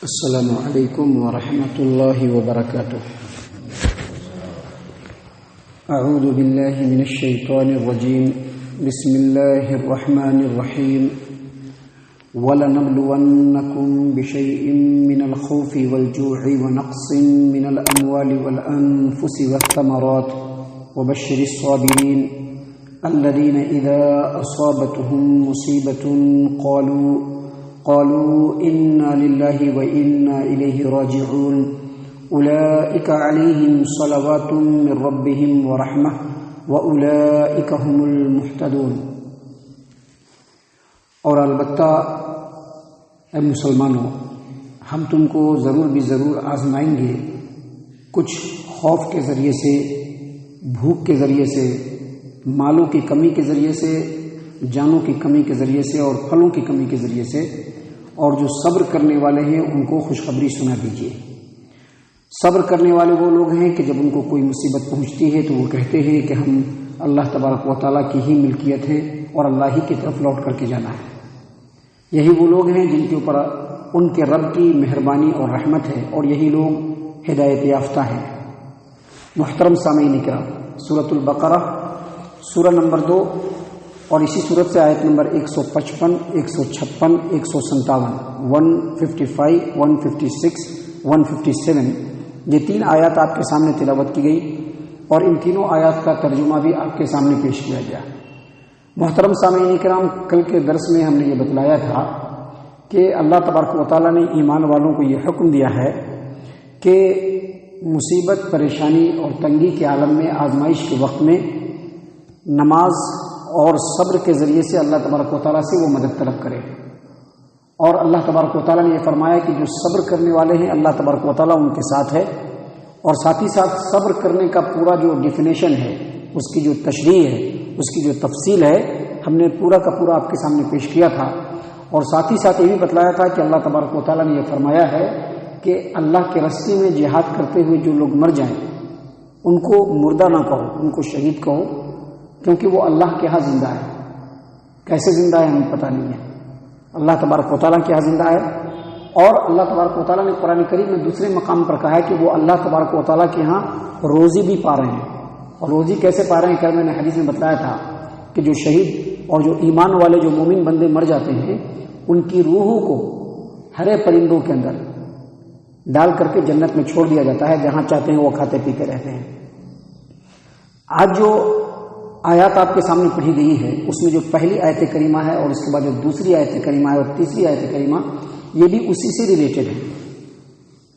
السلام علیکم ورحمۃ اللہ وبرکاتہ۔ اعوذ باللہ من الشیطان الرجیم، بسم اللہ الرحمن الرحیم۔ وَلَنَبْلُوَنَّكُمْ بِشَيْءٍ مِّنَ الْخَوْفِ وَالْجُوعِ وَنَقْصٍ مِّنَ الْأَمْوَالِ وَالْأَنفُسِ وَالثَّمَرَاتِ وَبَشِّرِ الصَّابِرِينَ الَّذِينَ إِذَا أَصَابَتْهُم مُّصِيبَةٌ قالوا إنا لله وإنا إليه راجعون أولئك عليهم صلوات من ربهم ورحمة وأولئك هم المهتدون۔ اور البتہ اے مسلمانوں، ہم تم کو ضرور بھی ضرور آزمائیں گے، کچھ خوف کے ذریعے سے، بھوک کے ذریعے سے، مالوں کی کمی کے ذریعے سے، جانوں کی کمی کے ذریعے سے اور پھلوں کی کمی کے ذریعے سے، اور جو صبر کرنے والے ہیں ان کو خوشخبری سنا دیجیے۔ صبر کرنے والے وہ لوگ ہیں کہ جب ان کو کوئی مصیبت پہنچتی ہے تو وہ کہتے ہیں کہ ہم اللہ تبارک و تعالیٰ کی ہی ملکیت ہے اور اللہ ہی کی طرف لوٹ کر کے جانا ہے۔ یہی وہ لوگ ہیں جن کے اوپر ان کے رب کی مہربانی اور رحمت ہے، اور یہی لوگ ہدایت یافتہ ہیں۔ محترم سامعین کرام، سورۃ البقرہ سورہ نمبر 2 اور اسی صورت سے آیت نمبر 155، 156، 157، 155، 156، 157، یہ 3 آیات آپ کے سامنے تلاوت کی گئی، اور ان تینوں آیات کا ترجمہ بھی آپ کے سامنے پیش کیا گیا۔ محترم سامعین کرام، کل کے درس میں ہم نے یہ بتلایا تھا کہ اللہ تبارک و تعالیٰ نے ایمان والوں کو یہ حکم دیا ہے کہ مصیبت، پریشانی اور تنگی کے عالم میں، آزمائش کے وقت میں نماز اور صبر کے ذریعے سے اللہ تبارک و تعالیٰ سے وہ مدد طلب کرے۔ اور اللہ تبارک و تعالیٰ نے یہ فرمایا کہ جو صبر کرنے والے ہیں اللہ تبارک و تعالیٰ ان کے ساتھ ہے، اور ساتھ ہی ساتھ صبر کرنے کا پورا جو ڈیفینیشن ہے، اس کی جو تشریح ہے، اس کی جو تفصیل ہے، ہم نے پورا کا پورا آپ کے سامنے پیش کیا تھا۔ اور ساتھ ہی ساتھ یہ بھی بتلایا تھا کہ اللہ تبارک و تعالیٰ نے یہ فرمایا ہے کہ اللہ کے راستے میں جہاد کرتے ہوئے جو لوگ مر جائیں ان کو مردہ نہ کہو، ان کو شہید کہو، کیونکہ وہ اللہ کے ہاں زندہ ہے۔ کیسے زندہ ہے ہمیں پتہ نہیں ہے، اللہ تبارک و تعالیٰ کے ہاں زندہ ہے۔ اور اللہ تبارک و تعالیٰ نے قرآن کریم میں دوسرے مقام پر کہا ہے کہ وہ اللہ تبارک و تعالیٰ کے ہاں روزی بھی پا رہے ہیں۔ اور روزی کیسے پا رہے ہیں؟ کل میں نے حدیث میں بتلایا تھا کہ جو شہید اور جو ایمان والے جو مومن بندے مر جاتے ہیں، ان کی روحوں کو ہرے پرندوں کے اندر ڈال کر کے جنت میں چھوڑ دیا جاتا ہے، جہاں چاہتے ہیں وہ کھاتے پیتے رہتے ہیں۔ آج جو آیات آپ کے سامنے پڑھی گئی ہے، اس میں جو پہلی آیت کریمہ ہے اور اس کے بعد جو دوسری آیت کریمہ ہے اور تیسری آیت کریمہ، یہ بھی اسی سے ریلیٹڈ ہے۔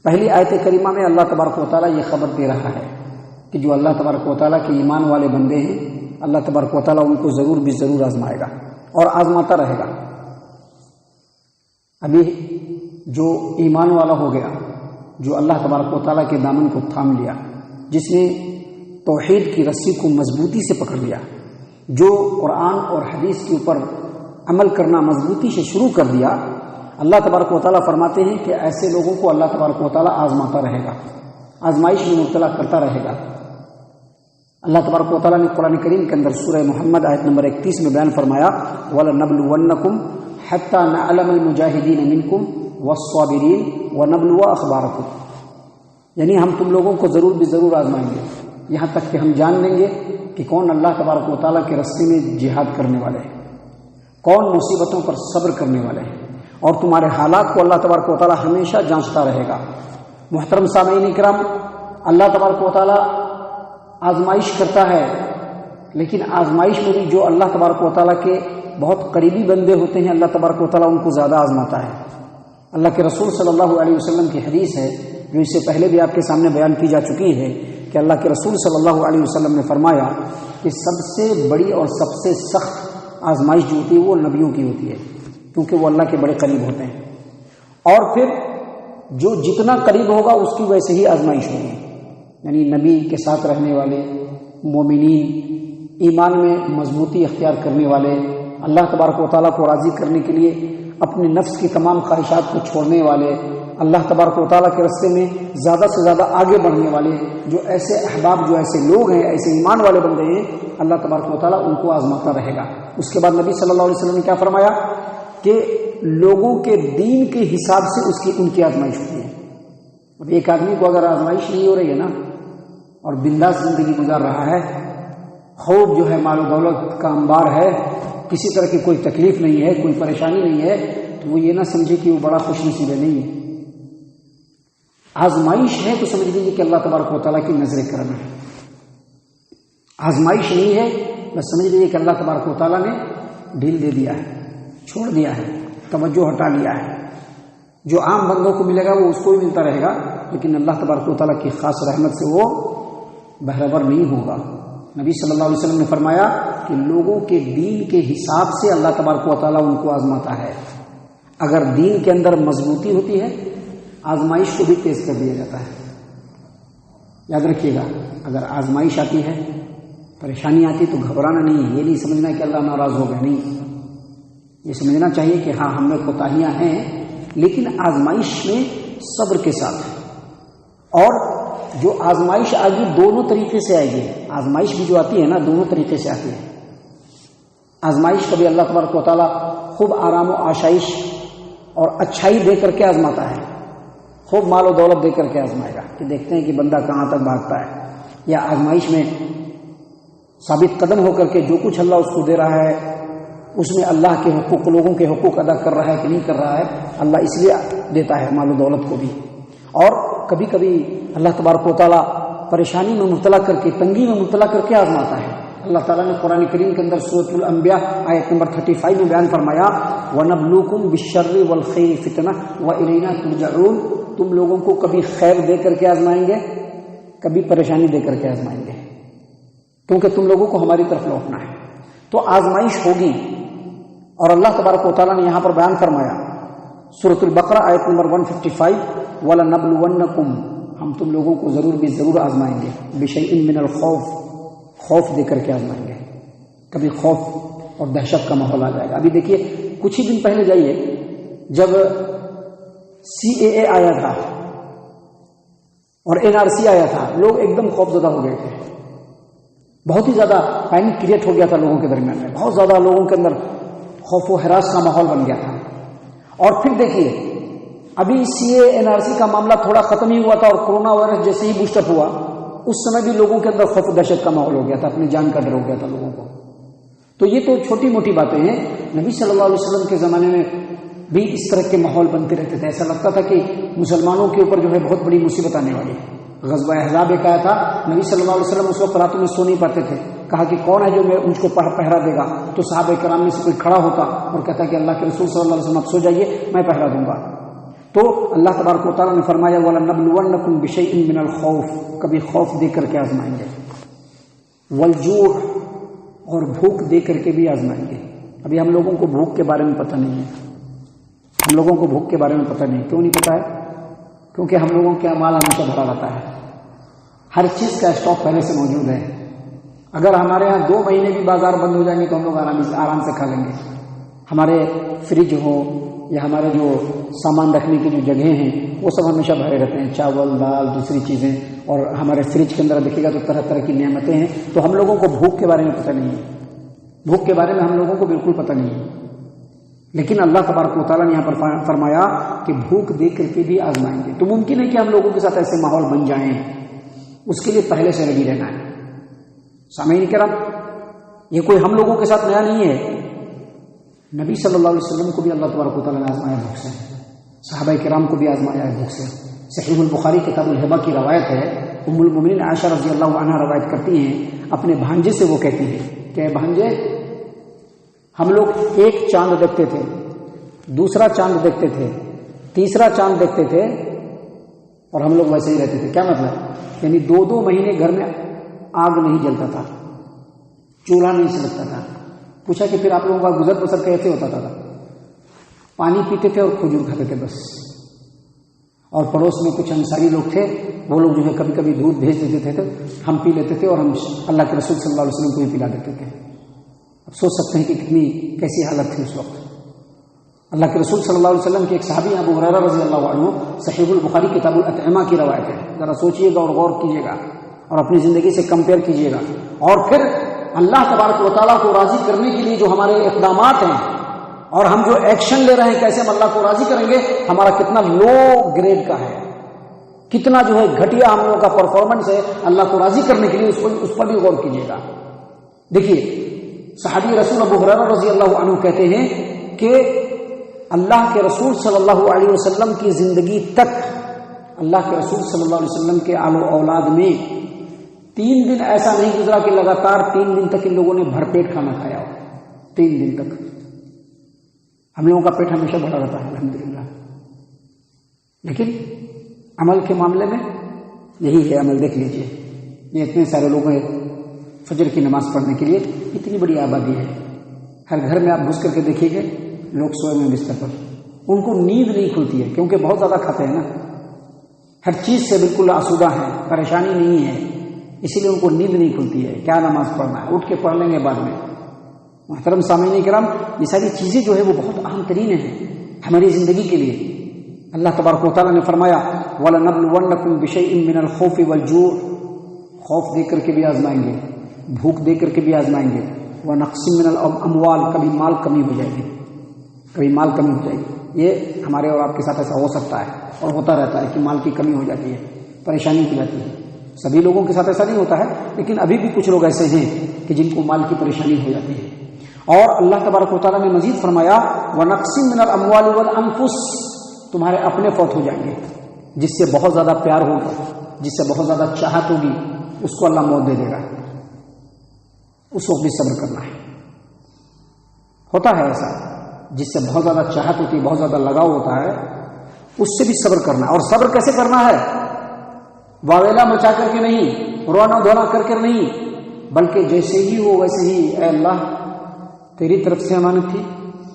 پہلی آیت کریمہ میں اللہ تبارک و تعالیٰ یہ خبر دے رہا ہے کہ جو اللہ تبارک و تعالیٰ کے ایمان والے بندے ہیں، اللہ تبارک و تعالیٰ ان کو ضرور بھی ضرور آزمائے گا اور آزماتا رہے گا۔ ابھی جو ایمان والا ہو گیا، جو اللہ تبارک و تعالیٰ کے دامن کو تھام لیا، جس نے توحید کی رسی کو مضبوطی سے پکڑ لیا، جو قرآن اور حدیث کے اوپر عمل کرنا مضبوطی سے شروع کر دیا، اللہ تبارک و تعالیٰ فرماتے ہیں کہ ایسے لوگوں کو اللہ تبارک و تعالیٰ آزماتا رہے گا، آزمائش میں مبتلا کرتا رہے گا۔ اللہ تبارک و تعالیٰ نے قرآن کریم کے اندر سورہ محمد آیت نمبر 31 میں بیان فرمایا، وَلَنَبْلُوَنَّكُمْ حَتَّى نَعْلَمَ الْمُجَاهِدِينَ مِنْكُمْ وَالصَّابِرِينَ وَنَبْلُوَ أَخْبَارَكُمْ، یعنی ہم تم لوگوں کو ضرور بھی ضرور آزمائیں گے، یہاں تک کہ ہم جان لیں گے کہ کون اللہ تبارک و تعالیٰ کے راستے میں جہاد کرنے والے ہیں، کون مصیبتوں پر صبر کرنے والے ہیں، اور تمہارے حالات کو اللہ تبارک و تعالیٰ ہمیشہ جانچتا رہے گا۔ محترم سامعین کرام، اللہ تبارک و تعالیٰ آزمائش کرتا ہے، لیکن آزمائش میں بھی جو اللہ تبارک و تعالیٰ کے بہت قریبی بندے ہوتے ہیں، اللہ تبارک و تعالیٰ ان کو زیادہ آزماتا ہے۔ اللہ کے رسول صلی اللہ علیہ وسلم کی حدیث ہے، جو اس سے پہلے بھی آپ کے سامنے بیان کی جا چکی ہے، کہ اللہ کے رسول صلی اللہ علیہ وسلم نے فرمایا کہ سب سے بڑی اور سب سے سخت آزمائش جو ہوتی ہے وہ نبیوں کی ہوتی ہے، کیونکہ وہ اللہ کے بڑے قریب ہوتے ہیں، اور پھر جو جتنا قریب ہوگا اس کی ویسے ہی آزمائش ہوگی۔ یعنی نبی کے ساتھ رہنے والے مومنین، ایمان میں مضبوطی اختیار کرنے والے، اللہ تبارک و تعالیٰ کو راضی کرنے کے لیے اپنے نفس کی تمام خواہشات کو چھوڑنے والے، اللہ تبارک و تعالیٰ کے راستے میں زیادہ سے زیادہ آگے بڑھنے والے، جو ایسے احباب، جو ایسے لوگ ہیں، ایسے ایمان والے بندے ہیں، اللہ تبارک و تعالیٰ ان کو آزماتا رہے گا۔ اس کے بعد نبی صلی اللہ علیہ وسلم نے کیا فرمایا کہ لوگوں کے دین کے حساب سے ان کی آزمائش ہوتی ہے. اب ایک آدمی کو اگر آزمائش نہیں ہو رہی ہے نا اور بنداس زندگی گزار رہا ہے، خوب جو ہے مال و دولت کا انبار ہے، کسی طرح کی کوئی تکلیف نہیں ہے، کوئی پریشانی نہیں ہے، تو وہ یہ نہ سمجھے کہ وہ بڑا خوش نصیب ہے. نہیں ہے، آزمائش ہے تو سمجھ لیجیے کہ اللہ تبارک و تعالیٰ کی نظر کرم ہے. آزمائش نہیں ہے بس سمجھ لیجیے کہ اللہ تبارک و تعالیٰ نے ڈھیل دے دیا ہے، چھوڑ دیا ہے، توجہ ہٹا لیا ہے. جو عام بندوں کو ملے گا وہ اس کو بھی ملتا رہے گا، لیکن اللہ تبارک و تعالیٰ کی خاص رحمت سے وہ بہربر نہیں ہوگا. نبی صلی اللہ علیہ وسلم نے فرمایا کہ لوگوں کے دین کے حساب سے اللہ تبارک و تعالیٰ ان کو آزماتا ہے. اگر دین کے اندر مضبوطی ہوتی ہے آزمائش کو بھی تیز کر دیا جاتا ہے. یاد رکھیے گا، اگر آزمائش آتی ہے، پریشانی آتی تو گھبرانا نہیں، یہ نہیں سمجھنا کہ اللہ ناراض ہو گیا، نہیں، یہ سمجھنا چاہیے کہ ہاں ہم میں کوتاہیاں ہیں، لیکن آزمائش میں صبر کے ساتھ. اور جو آزمائش آگے دونوں طریقے سے آئے گی، آزمائش بھی جو آتی ہے نا دونوں طریقے سے آتی ہے. آزمائش کبھی اللہ تبارک و تعالیٰ خوب آرام و آشائش اور اچھائی دے کر کے آزماتا ہے، خوب مال و دولت دے کر کے آزمائے گا کہ دیکھتے ہیں کہ بندہ کہاں تک بھاگتا ہے. یا آزمائش میں ثابت قدم ہو کر کے جو کچھ اللہ اس کو دے رہا ہے اس میں اللہ کے حقوق، لوگوں کے حقوق ادا کر رہا ہے کہ نہیں کر رہا ہے. اللہ اس لیے دیتا ہے مال و دولت کو بھی. اور کبھی کبھی اللہ تبارک و تعالیٰ پریشانی میں مبتلا کر کے، تنگی میں مبتلا کر کے آزماتا ہے. اللہ تعالیٰ نے قرآن کریم کے اندر سورۃ الانبیاء آیت نمبر 35 میں بیان فرمایا، وَنَبْلُوكُمْ بِالشَّرِّ وَالْخَيْرِ فِتْنَةً وَإِلَيْنَا تُرْجَعُونَ. تم لوگوں کو کبھی خیر دے کر کے آزمائیں گے، کبھی پریشانی دے کر کے آزمائیں گے، کیونکہ تم لوگوں کو ہماری طرف لوٹنا ہے. تو آزمائش ہوگی. اور اللہ تبارک و تعالیٰ نے یہاں پر بیان فرمایا سورۃ البقرہ آیت نمبر 155، وَلَنَبْلُوَنَّكُمْ، ہم تم لوگوں کو ضرور بھی ضرور آزمائیں گے، بِشَيْءٍ مِّنَ الْخَوْفِ، خوف دے کر کے آزمائیں گے. کبھی خوف اور دہشت کا ماحول آ جائے گا. ابھی دیکھیے کچھ ہی دن پہلے جائیے جب CAA آیا تھا اور NRC آیا تھا، لوگ ایک دم خوف زدہ ہو گئے تھے. بہت ہی زیادہ پینک کریٹ ہو گیا تھا لوگوں کے درمیان میں، بہت زیادہ لوگوں کے اندر خوف و ہراس کا ماحول بن گیا تھا. اور پھر دیکھیے ابھی CAA NRC کا معاملہ تھوڑا ختم ہی ہوا تھا اور کرونا وائرس جیسے ہی بوسٹ اپ ہوا اس سمے بھی لوگوں کے اندر خوف و دہشت کا ماحول ہو گیا تھا، اپنی جان کا ڈر ہو گیا تھا لوگوں کو. تو یہ تو چھوٹی موٹی باتیں ہیں. نبی صلی اللہ علیہ وسلم کے زمانے میں بھی اس طرح کے ماحول بنتے رہتے تھے. ایسا لگتا تھا کہ مسلمانوں کے اوپر جو ہے بہت بڑی مصیبت آنے والی ہے. غزوہ احزاب ایک آیا تھا، نبی صلی اللہ علیہ وسلم اس وقت راتوں میں سو نہیں پاتے تھے. کہا کہ کون ہے جو مجھ کو پہرا دے گا؟ تو صحابہ کرام میں سے کوئی کھڑا ہوتا اور کہتا کہ اللہ کے رسول صلی اللہ علیہ وسلم آپ سو جائیے، میں پہرا دوں گا. تو اللہ تبارک و تعالیٰ نے فرمایا وَلَنَبْلُوَنَّكُمْ بِشَيْءٍ مِّنَ الْخَوْفِ، کبھی خوف دے کر کے آزمائیں گے، وَالْجُوعِ، اور بھوک دے کر کے بھی آزمائیں گے. ابھی ہم لوگوں کو بھوک کے بارے میں پتہ نہیں ہے. ہم لوگوں کو بھوک کے بارے میں پتہ نہیں. کیوں نہیں پتہ ہے؟ کیونکہ ہم لوگوں کے مال ہمیشہ بھرا رہتا ہے، ہر چیز کا اسٹاک پہلے سے موجود ہے. اگر ہمارے ہاں 2 مہینے بھی بازار بند ہو جائیں گے تو ہم لوگ آرام سے کھا لیں گے. ہمارے فریج ہو یا ہمارے جو سامان رکھنے کی جو جگہیں ہیں وہ سب ہمیشہ بھرے رہتے ہیں، چاول، دال، دوسری چیزیں. اور ہمارے فریج کے اندر دیکھے گا تو طرح طرح کی نعمتیں ہیں. تو ہم لوگوں کو بھوک کے بارے میں پتہ نہیں ہے، بھوک کے بارے میں ہم لوگوں کو بالکل پتہ نہیں ہے. لیکن اللہ تبارک و تعالیٰ نے یہاں پر فرمایا کہ بھوک دے کر کے بھی آزمائیں گے. تو ممکن ہے کہ ہم لوگوں کے ساتھ ایسے ماحول بن جائیں، اس کے لیے پہلے سے ریڈی رہنا ہے. سامعین کرام، یہ کوئی ہم لوگوں کے ساتھ نیا نہیں ہے. نبی صلی اللہ علیہ وسلم کو بھی اللہ تبارک و تعالیٰ نے آزمایا بھوک سے، صحابہ کرام کو بھی آزمایا ہے بھوک سے. صحیح البخاری کتاب الہبہ کی روایت ہے، ام المؤمنین عائشہ رضی اللہ عنہا روایت کرتی ہیں، اپنے بھانجے سے وہ کہتی ہے کہ بھانجے، ہم لوگ ایک چاند دیکھتے تھے، دوسرا چاند دیکھتے تھے، تیسرا چاند دیکھتے تھے اور ہم لوگ ویسے ہی رہتے تھے. کیا مطلب؟ یعنی 2 مہینے گھر میں آگ نہیں جلتا تھا، چولہا نہیں سلگتا تھا. پوچھا کہ پھر آپ لوگوں کا گزر بسر کیسے ہوتا تھا؟ پانی پیتے تھے اور کھجور کھاتے تھے بس. اور پڑوس میں کچھ انصاری لوگ تھے، وہ لوگ جو ہے کبھی کبھی دودھ بھیج دیتے تھے، ہم پی لیتے تھے اور ہم اللہ کے رسول صلی اللہ علیہ وسلم کو بھی پلا دیتے تھے. اب سوچ سکتے ہیں کہ کتنی کیسی حالت تھی اس وقت. اللہ کے رسول صلی اللہ علیہ وسلم کے ایک صحابی ابو ہریرہ رضی اللہ عنہ، صحیح البخاری کتاب الاطعمہ کی روایت ہے. ذرا سوچئے گا اور غور کیجیے گا اور اپنی زندگی سے کمپیئر کیجیے گا. اور پھر اللہ تبارک و تعالیٰ کو راضی کرنے کے لیے جو ہمارے اقدامات ہیں اور ہم جو ایکشن لے رہے ہیں کیسے ہم اللہ کو راضی کریں گے، ہمارا کتنا لو گریڈ کا ہے، کتنا جو ہے گھٹیا ہم لوگوں کا پرفارمنس ہے اللہ کو راضی کرنے کے لیے، اس پر بھی غور کیجیے گا۔ دیکھیے صحابی رسول ابو ہریرہ رضی اللہ عنہ کہتے ہیں کہ اللہ کے رسول صلی اللہ علیہ وسلم کی زندگی تک، اللہ کے رسول صلی اللہ علیہ وسلم کے آل و اولاد میں 3 دن ایسا نہیں گزرا کہ لگاتار 3 دن تک ان لوگوں نے بھر پیٹ کھانا کھایا ہو۔ 3 دن تک ہم لوگوں کا پیٹ ہمیشہ بھرا رہتا ہے الحمدللہ، لیکن عمل کے معاملے میں یہی ہے عمل۔ دیکھ لیجئے یہ اتنے سارے لوگ ہیں فجر کی نماز پڑھنے کے لیے، اتنی بڑی آبادی ہے، ہر گھر میں آپ گھس کر کے دیکھیے گے لوگ سوئے میں بستر پر، ان کو نیند نہیں کھلتی ہے کیونکہ بہت زیادہ کھاتے ہیں نا، ہر چیز سے بالکل آسودہ ہیں، پریشانی نہیں ہے، اسی لیے ان کو نیند نہیں کھلتی ہے۔ کیا نماز پڑھنا ہے، اٹھ کے پڑھ لیں گے بعد میں۔ محترم سامعین کرام، یہ ساری چیزیں جو ہے وہ بہت اہم ترین ہیں ہماری زندگی کے لیے۔ اللہ تبارک و تعالیٰ نے فرمایا وَلَنَبْلُوَنَّكُمْ بِشَيْءٍ مِّنَ الْخَوْفِ وَالْجُوعِ، خوف دے کر کے بھی آزمائیں گے، بھوک دے کر کے بھی آزمائیں گے، وَنَقْصٍ مِّنَ الْأَمْوَالِ، کبھی مال کمی ہو جائے گی، کبھی مال کمی ہو جائے گی۔ یہ ہمارے اور آپ کے ساتھ ایسا ہو سکتا ہے اور ہوتا رہتا ہے کہ مال کی کمی ہو جاتی ہے، پریشانی ہو جاتی ہے۔ سبھی لوگوں کے ساتھ ایسا نہیں ہوتا ہے، لیکن ابھی بھی کچھ لوگ ایسے ہیں کہ جن کو مال کی پریشانی ہو جاتی ہے۔ اور اللہ تبارک و تعالیٰ نے مزید فرمایا وَنَقْصٍ مِّنَ الْأَمْوَالِ وَالْأَنفُسِ، تمہارے اپنے فوت ہو جائیں گے، جس سے بہت زیادہ پیار ہوگا، جس سے بہت زیادہ چاہت ہوگی، اس کو اللہ موت دے دے گا، اس وقت بھی صبر کرنا ہے۔ ہوتا ہے ایسا، جس سے بہت زیادہ چاہت ہوتی ہے، بہت زیادہ لگاؤ ہوتا ہے، اس سے بھی صبر کرنا ہے۔ اور صبر کیسے کرنا ہے؟ واویلا مچا کر کے نہیں، رونا دھونا کر کے نہیں، بلکہ جیسے ہی ہو ویسے ہی، اے اللہ تیری طرف سے امانت تھی،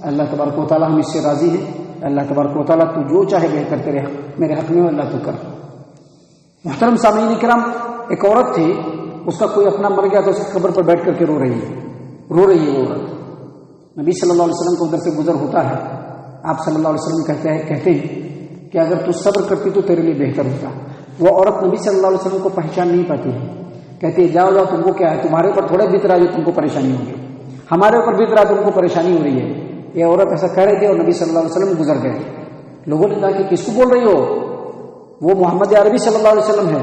اللہ تبارک و تعالیٰ ہم اس سے راضی ہیں، اللہ تبارک و تعالیٰ تو جو چاہے بہتر تیرے حق میرے حق میں ہو، اللہ تو کر۔ محترم سامعین کرام، ایک عورت تھی، اس کا کوئی اپنا مر گیا تو اس کی قبر پر بیٹھ کر کے رو رہی ہے وہ عورت۔ نبی صلی اللہ علیہ وسلم کو ادھر سے گزر ہوتا ہے، آپ صلی اللہ علیہ وسلم کہتے ہیں کہ اگر تو صبر کرتی تو تیرے لیے بہتر ہوتا۔ وہ عورت نبی صلی اللہ علیہ وسلم کو پہچان نہیں پاتی ہے، کہتی ہے جاؤ جاؤ، تم کو کیا ہے، تمہارے اوپر تھوڑے بیت رہا ہے جو تم کو پریشانی ہوگی، ہمارے اوپر بیت رہا ہے تم کو پریشانی ہو رہی ہے۔ یہ عورت ایسا کہہ رہی تھی اور نبی صلی اللہ علیہ وسلم گزر گئے۔ لوگوں نے کہا کہ کس کو بول رہی ہو؟ وہ محمد عربی صلی اللہ علیہ وسلم ہے۔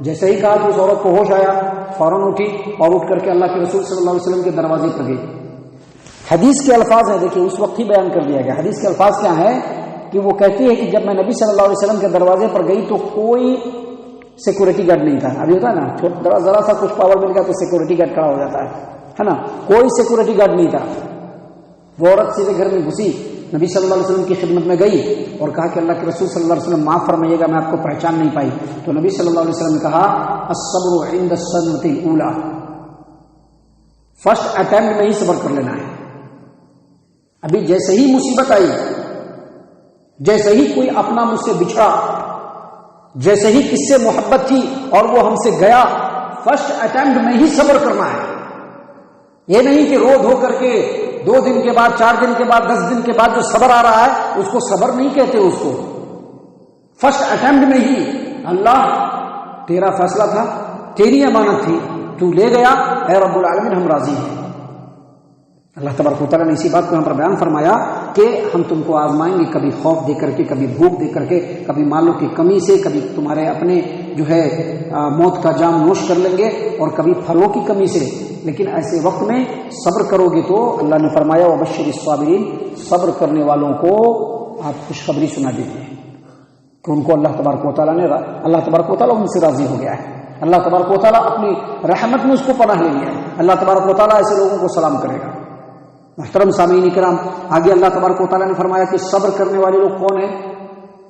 جیسے ہی کہا کہ اس عورت کو ہوش آیا، فوراً اٹھی اور اٹھ کر کے اللہ کے رسول صلی اللہ علیہ وسلم کے دروازے پر گئی۔ حدیث کے الفاظ ہیں، دیکھیے اس وقت ہی بیان کر دیا گیا۔ حدیث کے الفاظ کیا ہیں کہ وہ کہتی ہے کہ جب میں نبی صلی اللہ علیہ وسلم کے دروازے پر گئی تو کوئی سیکورٹی گارڈ نہیں تھا۔ ابھی ہوتا ہے نا ذرا سا کچھ پاور مل گیا تو سیکورٹی گارڈ کھڑا ہو جاتا ہے نا، کوئی سیکورٹی گارڈ نہیں تھا۔ وہ عورت سیدھے گھر میں گھسی، نبی صلی اللہ علیہ وسلم کی خدمت میں گئی اور کہا کہ اللہ کے رسول صلی اللہ علیہ وسلم معاف فرمائیے گا، میں آپ کو پہچان نہیں پائی۔ تو نبی صلی اللہ علیہ وسلم نے کہا الصبر عند الصدمة الاولى، فرسٹ اٹیمپٹ میں ہی صبر کر لینا ہے۔ ابھی جیسے ہی مصیبت آئی، جیسے ہی کوئی اپنا مجھ سے بچھڑا، جیسے ہی کس سے محبت تھی اور وہ ہم سے گیا، فرسٹ اٹیمپٹ میں ہی صبر کرنا ہے۔ یہ نہیں کہ رو دھو کر کے 2 دن کے بعد، 4 دن کے بعد، 10 دن کے بعد جو صبر آ رہا ہے اس کو صبر نہیں کہتے، اس کو فرسٹ اٹیمپٹ میں ہی اللہ تیرا فیصلہ تھا، تیری امانت تھی، تو لے گیا، اے رب العالمین ہم راضی ہیں۔ اللہ تبارک و تعالیٰ نے اسی بات کو یہاں پر بیان فرمایا کہ ہم تم کو آزمائیں گے، کبھی خوف دے کر کے، کبھی بھوک دے کر کے، کبھی مالوں کی کمی سے، کبھی تمہارے اپنے جو ہے موت کا جام نوش کر لیں گے، اور کبھی پھلوں کی کمی سے، لیکن ایسے وقت میں صبر کرو گے تو اللہ نے فرمایا وبشر الصابرین، صبر کرنے والوں کو آپ خوشخبری سنا دیجیے کہ ان کو اللہ تبارک و تعالیٰ ان سے راضی ہو گیا ہے، اللہ تبارک و تعالیٰ اپنی رحمت میں اس کو پناہ لے لیا ہے، اللہ تبارک و تعالیٰ ایسے لوگوں کو سلام کرے گا۔ محترم سامعین کرام، آگے اللہ تبارک و تعالیٰ نے فرمایا کہ صبر کرنے والے لوگ کون ہیں؟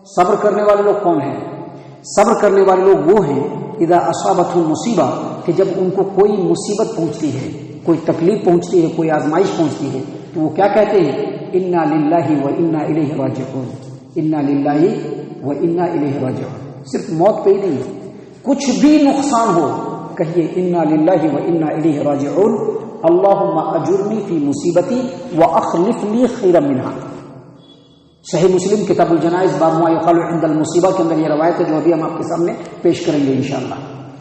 صبر کرنے والے لوگ کون ہیں؟ صبر کرنے والے لوگ وہ ہیں اذا اصابتهم مصیبہ، کہ جب ان کو کوئی مصیبت پہنچتی ہے، کوئی تکلیف پہنچتی ہے، کوئی آزمائش پہنچتی ہے، تو وہ کیا کہتے ہیں؟ انا للہ و انا الیہ راجعون، انا للہ و انا الیہ راجعون۔ صرف موت پہ ہی نہیں، کچھ بھی نقصان ہو کہیے انا للہ و انا الیہ راجعون، اللہم اجرنی فی مصیبتی واخلف لی خیرا منہا۔ صحیح مسلم کتاب الجنائز باب ما یقال عند المصیبہ کے اندر یہ روایت ہے جو ابھی ہم آپ کے سامنے پیش کریں گے انشاءاللہ۔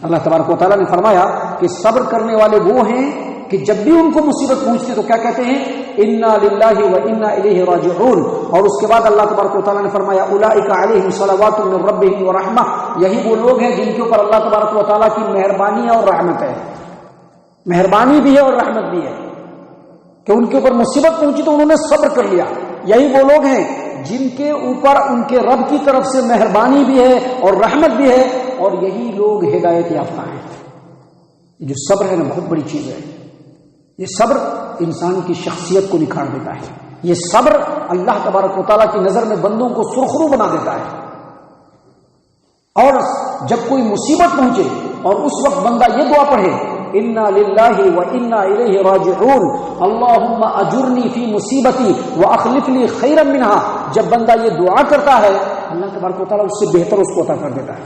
اللہ تبارک و تعالیٰ نے فرمایا کہ صبر کرنے والے وہ ہیں کہ جب بھی ان کو مصیبت پہنچتی تو کیا کہتے ہیں؟ انا للہ و انا الیہ راجعون. اور اس کے بعد اللہ تبارک و تعالیٰ نے فرمایا اولئک علیہم صلوات من ربہم ورحمہ، یہی وہ لوگ ہیں جن کے اوپر اللہ تبارک و تعالیٰ کی مہربانی ہے اور رحمت ہے. مہربانی بھی ہے اور رحمت بھی ہے کہ ان کے اوپر مصیبت پہنچی تو انہوں نے صبر کر لیا. یہی وہ لوگ ہیں جن کے اوپر ان کے رب کی طرف سے مہربانی بھی ہے اور رحمت بھی ہے، اور یہی لوگ ہدایت یافتہ ہیں. جو صبر ہے نا بہت بڑی چیز ہے. یہ صبر انسان کی شخصیت کو نکھار دیتا ہے. یہ صبر اللہ تبارک و تعالیٰ کی نظر میں بندوں کو سرخرو بنا دیتا ہے. اور جب کوئی مصیبت پہنچے اور اس وقت بندہ یہ دعا پڑھے انا للہ و انا الیہ راجعون اللہم اجرنی فی مصیبتی واخلف لی خیرا منہا، جب بندہ یہ دعا کرتا ہے اللہ تبارک و تعالیٰ اس سے بہتر اس کو عطا کر دیتا ہے.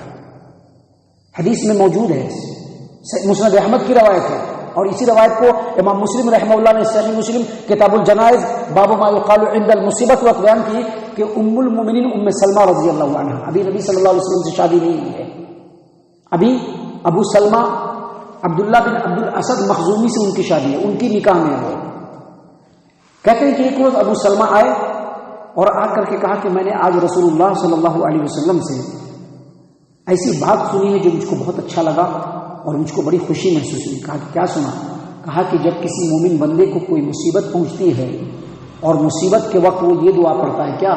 حدیث میں موجود ہے، مسند احمد کی روایت ہے، اور اسی روایت کو امام مسلم رحمہ اللہ نے صحیح مسلم کتاب الجنائز باب ما یقال عند المصیبت وقت بیان کی کہ ام المؤمنین ام سلمہ رضی اللہ عنہ، ابھی نبی صلی اللہ علیہ وسلم سے شادی نہیں ہوئی ہے، ابھی ابو سلمہ عبداللہ بن عبد الاسد مخزومی سے ان کی شادی ہے، ان کی نکاح میں ہے. کہتے ہیں کہ ایک روز ابو سلمہ آئے اور آ کر کے کہا کہ میں نے آج رسول اللہ صلی اللہ علیہ وسلم سے ایسی بات سنی ہے جو مجھ کو بہت اچھا لگا اور مجھ کو بڑی خوشی محسوس ہوئی. کہا کہ کیا سنا؟ کہا کہ جب کسی مومن بندے کو کوئی مصیبت پہنچتی ہے اور مصیبت کے وقت وہ یہ دعا پڑھتا ہے کیا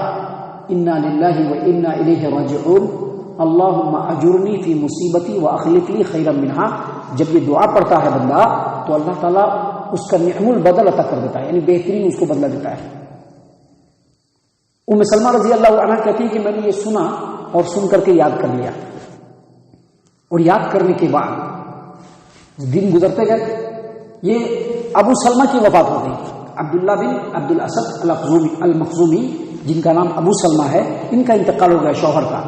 انا للہ و انا الیہ راجعون اللہم اجرنی فی مصیبتی واخلف لی خیرا منہا، جب یہ دعا پڑھتا ہے بندہ تو اللہ تعالیٰ اس کا نعم البدل عطا کر دیتا ہے، یعنی بہترین اس کو بدلہ دیتا ہے. ام سلمہ رضی اللہ عنہ کہتی ہے کہ میں نے یہ سنا اور سن کر کے یاد کر لیا، اور یاد کرنے کے بعد دن گزرتے گئے یہ ابو سلمہ کی وفات ہو گئی. عبداللہ بن عبد الاسد المخزومی جن کا نام ابو سلمہ ہے، ان کا انتقال ہو گیا شوہر کا.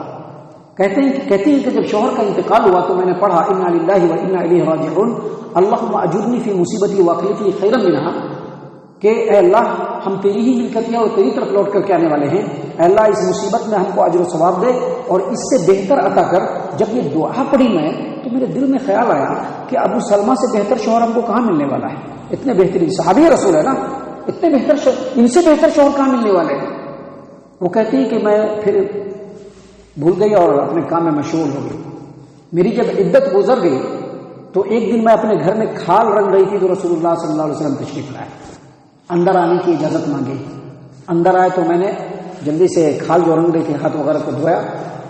کہتی ہیں کہ جب شوہر کا انتقال ہوا تو میں نے پڑھا انا للہ و انا الیہ راجعون اللہم اجرنی فی مصیبتی واخلف لی خیرا منہا، کہ اے اللہ ہم تیری ہی ملکت ہیں اور تیری طرف لوٹ کر کے آنے والے ہیں، اے اللہ اس مصیبت میں ہم کو اجر و ثواب دے اور اس سے بہتر عطا کر. جب یہ دعا پڑھی میں تو میرے دل میں خیال آیا کہ ابو سلمہ سے بہتر شوہر ہم کو کہاں ملنے والا ہے، اتنے بہترین صحابی رسول ہے نا، اتنے بہتر ان سے بہتر شوہر کہاں ملنے والے ہیں. وہ کہتی ہے کہ میں پھر بھول گئی اور اپنے کام میں مشغول ہو گئی. میری جب عدت گزر گئی تو ایک دن میں اپنے گھر میں کھال رنگ رہی تھی تو رسول اللہ صلی اللہ علیہ وسلم تشریف لائے، اندر آنے کی اجازت مانگی. اندر آئے تو میں نے جلدی سے کھال جو رنگ رہی تھی ہاتھ وغیرہ کو دھویا،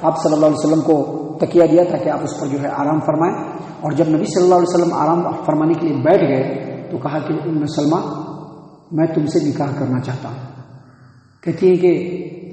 آپ صلی اللہ علیہ وسلم کو تکیہ دیا تاکہ آپ اس پر جو ہے آرام فرمائیں. اور جب نبی صلی اللہ علیہ وسلم آرام فرمانے کے لیے بیٹھ گئے تو کہا کہ ام سلمہ میں تم سے نکاح کرنا چاہتا ہوں. کہتی ہے کہ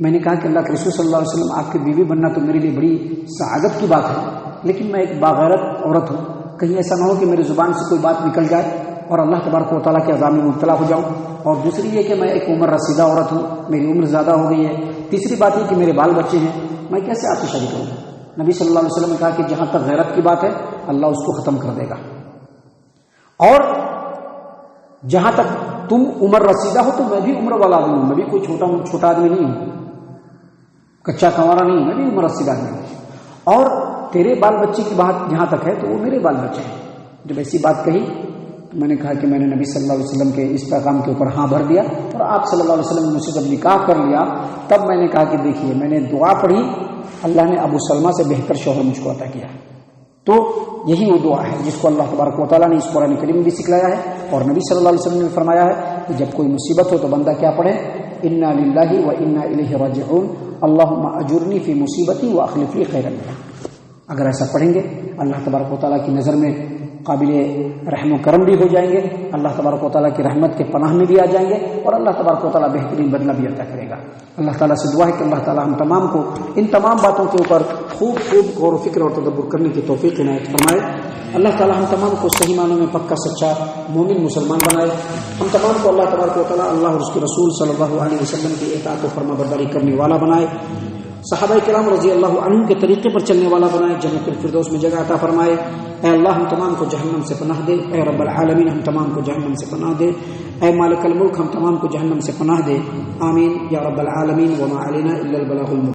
میں نے کہا کہ اللہ کے رسول صلی اللہ علیہ وسلم آپ کی بیوی بننا تو میرے لیے بڑی سعادت کی بات ہے، لیکن میں ایک باغیرت عورت ہوں، کہیں ایسا نہ ہو کہ میری زبان سے کوئی بات نکل جائے اور اللہ تبارک و تعالیٰ کے عذاب میں مبتلا ہو جاؤں. اور دوسری یہ کہ میں ایک عمر رسیدہ عورت ہوں، میری عمر زیادہ ہو گئی ہے. تیسری بات یہ کہ میرے بال بچے ہیں، میں کیسے آپ سے شادی کروں؟ نبی صلی اللہ علیہ وسلم نے کہا کہ جہاں تک غیرت کی بات ہے اللہ اس کو ختم کر دے گا، اور جہاں تک تم عمر رسیدہ ہو تو میں بھی عمر والا آدمی ہوں، میں بھی کوئی چھوٹا آدمی نہیں ہوں، کچا کنوارا نہیں ہوں، میں بھی عمر رسیدہ آدمی ہوں. اور تیرے بال بچے کی بات جہاں تک ہے تو وہ میرے بال بچے ہیں. جب ایسی بات کہی تو میں نے کہا کہ میں نے نبی صلی اللہ علیہ وسلم کے اس پیغام کے اوپر ہاں بھر دیا، اور آپ صلی اللہ علیہ وسلم نے مجھ سے جب نکاح کر لیا تب میں نے کہا کہ دیکھیے میں نے دعا پڑھی، اللہ نے ابو سلمہ سے بہتر شوہر مجھ کو عطا کیا. تو یہی وہ دعا ہے جس کو اللہ تبارک و تعالیٰ نے اس قرآن کریم میں بھی سکھلایا ہے، اور نبی صلی اللہ علیہ وسلم نے فرمایا ہے کہ جب کوئی مصیبت ہو تو بندہ کیا پڑھے انا للہ و انا الیہ راجعون اللہم اجرنی فی مصیبتی واخلف لی خیرا منہا. اگر ایسا پڑھیں گے اللہ تبارک و تعالیٰ کی نظر میں قابل رحم و کرم بھی ہو جائیں گے، اللہ تبارک و تعالیٰ کی رحمت کے پناہ میں بھی آ جائیں گے، اور اللہ تبارک و تعالیٰ بہترین بدلہ بھی عطا کرے گا. اللہ تعالیٰ سے دعا ہے کہ اللہ تعالیٰ ہم تمام کو ان تمام باتوں کے اوپر خوب غور و فکر اور تدبر کرنے کی توفیق عنایت فرمائے. اللہ تعالیٰ ہم تمام کو صحیح معنوں میں پکا سچا مومن مسلمان بنائے. ہم تمام کو اللہ تبارک و تعالیٰ اللہ اور اس کے رسول صلی اللہ علیہ وسلم کی اطاعت و فرما برداری کرنے والا بنائے. صحابہ کرام رضی اللہ عنہم کے طریقے پر چلنے والا بنائے. جنت الفردوس میں جگہ عطا فرمائے. اے اللہ ہم تمام کو جہنم سے پناہ دے. اے رب العالمین ہم تمام کو جہنم سے پناہ دے. اے مالک الملک ہم تمام کو جہنم سے پناہ دے. آمین یا رب العالمین. وما علینا الا البلاغ المبین.